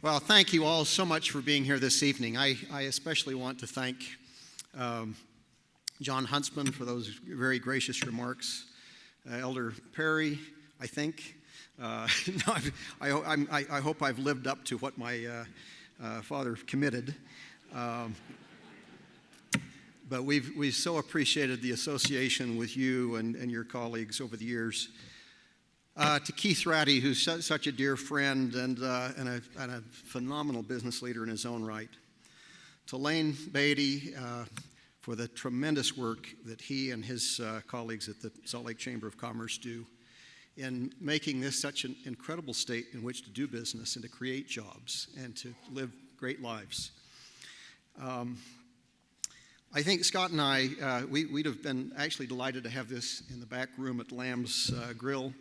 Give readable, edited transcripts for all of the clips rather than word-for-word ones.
Well, thank you all so much for being here this evening. I especially want to thank John Huntsman for those very gracious remarks. Elder Perry, I think. No, I hope I've lived up to what my father committed. But we've so appreciated the association with you and your colleagues over the years. To Keith Ratty, who's such a dear friend and a phenomenal business leader in his own right. To Lane Beatty for the tremendous work that he and his colleagues at the Salt Lake Chamber of Commerce do in making this such an incredible state in which to do business and to create jobs and to live great lives. I think Scott and I, we'd have been actually delighted to have this in the back room at Lamb's Grill.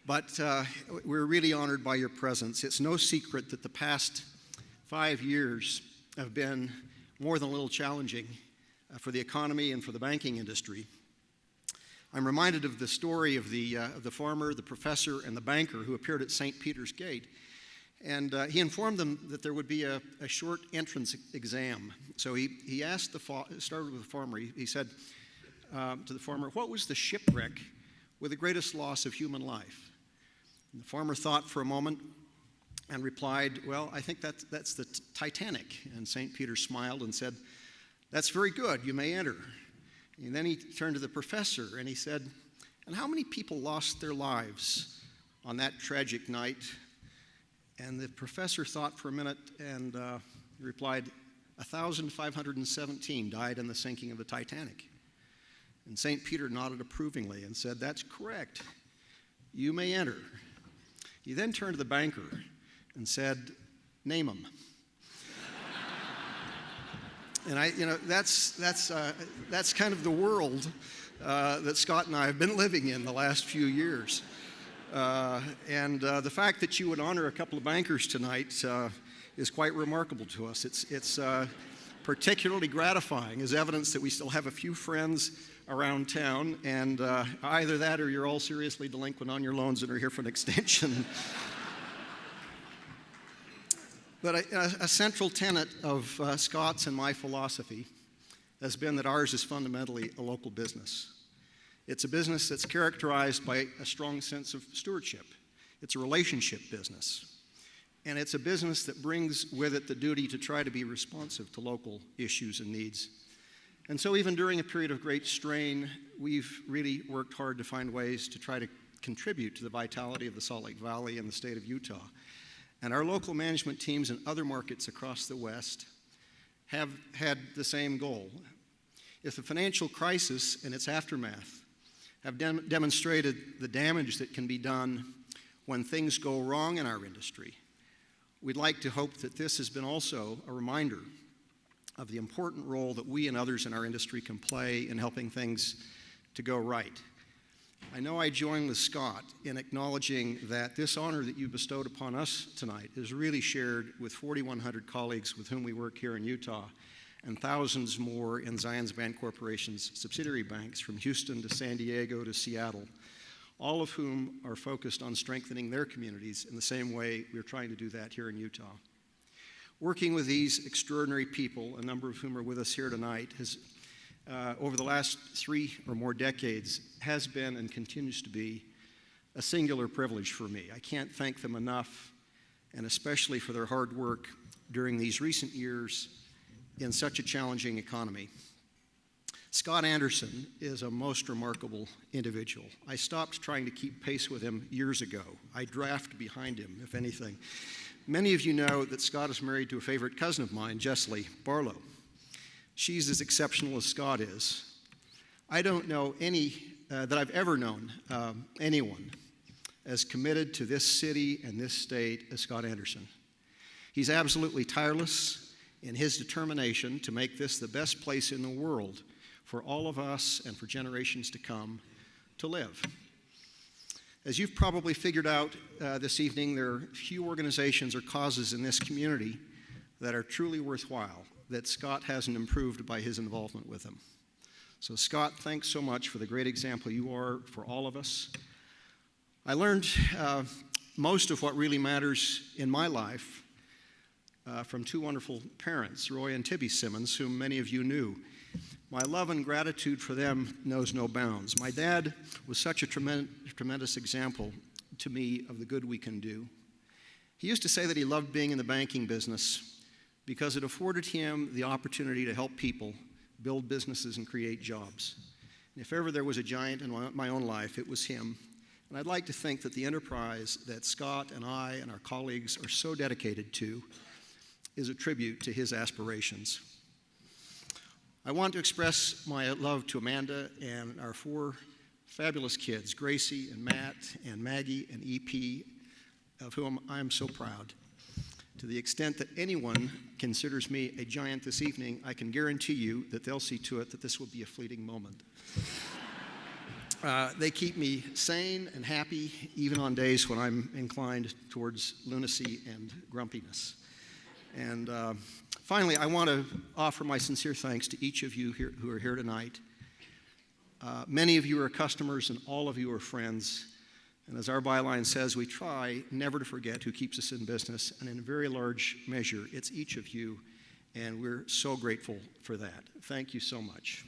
But we're really honored by your presence. It's no secret that the past 5 years have been more than a little challenging for the economy and for the banking industry. I'm reminded of the story of the farmer, the professor, and the banker who appeared at St. Peter's Gate. And he informed them that there would be a short entrance exam. So he asked started with the farmer. He said to the farmer, "What was the shipwreck with the greatest loss of human life?" And the farmer thought for a moment and replied, "Well, I think that's the Titanic." And St. Peter smiled and said, "That's very good, you may enter." And then he turned to the professor and he said, "And how many people lost their lives on that tragic night?" And the professor thought for a minute and replied, 1,517 died in the sinking of the Titanic. And St. Peter nodded approvingly and said, "That's correct. You may enter." He then turned to the banker and said, "Name them." And that's kind of the world that Scott and I have been living in the last few years. And the fact that you would honor a couple of bankers tonight is quite remarkable to us. It's particularly gratifying as evidence that we still have a few friends around town, and either that or you're all seriously delinquent on your loans and are here for an extension. But a central tenet of Scott's and my philosophy has been that ours is fundamentally a local business. It's a business that's characterized by a strong sense of stewardship. It's a relationship business. And it's a business that brings with it the duty to try to be responsive to local issues and needs. And so even during a period of great strain, we've really worked hard to find ways to try to contribute to the vitality of the Salt Lake Valley and the state of Utah. And our local management teams in other markets across the West have had the same goal. If the financial crisis and its aftermath have demonstrated the damage that can be done when things go wrong in our industry, we'd like to hope that this has been also a reminder of the important role that we and others in our industry can play in helping things to go right. I know I join with Scott in acknowledging that this honor that you bestowed upon us tonight is really shared with 4,100 colleagues with whom we work here in Utah and thousands more in Zions Bank Corporation's subsidiary banks from Houston to San Diego to Seattle, all of whom are focused on strengthening their communities in the same way we're trying to do that here in Utah. Working with these extraordinary people, a number of whom are with us here tonight, has over the last 3 or more decades has been and continues to be a singular privilege for me. I can't thank them enough, and especially for their hard work during these recent years in such a challenging economy. Scott Anderson is a most remarkable individual. I stopped trying to keep pace with him years ago. I draft behind him, if anything. Many of you know that Scott is married to a favorite cousin of mine, Jessley Barlow. She's as exceptional as Scott is. I don't know that I've ever known anyone as committed to this city and this state as Scott Anderson. He's absolutely tireless in his determination to make this the best place in the world for all of us and for generations to come to live. As you've probably figured out this evening, there are few organizations or causes in this community that are truly worthwhile that Scott hasn't improved by his involvement with them. So Scott, thanks so much for the great example you are for all of us. I learned most of what really matters in my life from two wonderful parents, Roy and Tibby Simmons, whom many of you knew. My love and gratitude for them knows no bounds. My dad was such a tremendous example to me of the good we can do. He used to say that he loved being in the banking business because it afforded him the opportunity to help people build businesses and create jobs. And if ever there was a giant in my own life, it was him. And I'd like to think that the enterprise that Scott and I and our colleagues are so dedicated to is a tribute to his aspirations. I want to express my love to Amanda and our four fabulous kids, Gracie and Matt and Maggie and EP, of whom I am so proud. To the extent that anyone considers me a giant this evening, I can guarantee you that they'll see to it that this will be a fleeting moment. They keep me sane and happy, even on days when I'm inclined towards lunacy and grumpiness. And finally, I want to offer my sincere thanks to each of you here, who are here tonight. Many of you are customers and all of you are friends. And as our byline says, we try never to forget who keeps us in business. And in a very large measure, it's each of you. And we're so grateful for that. Thank you so much.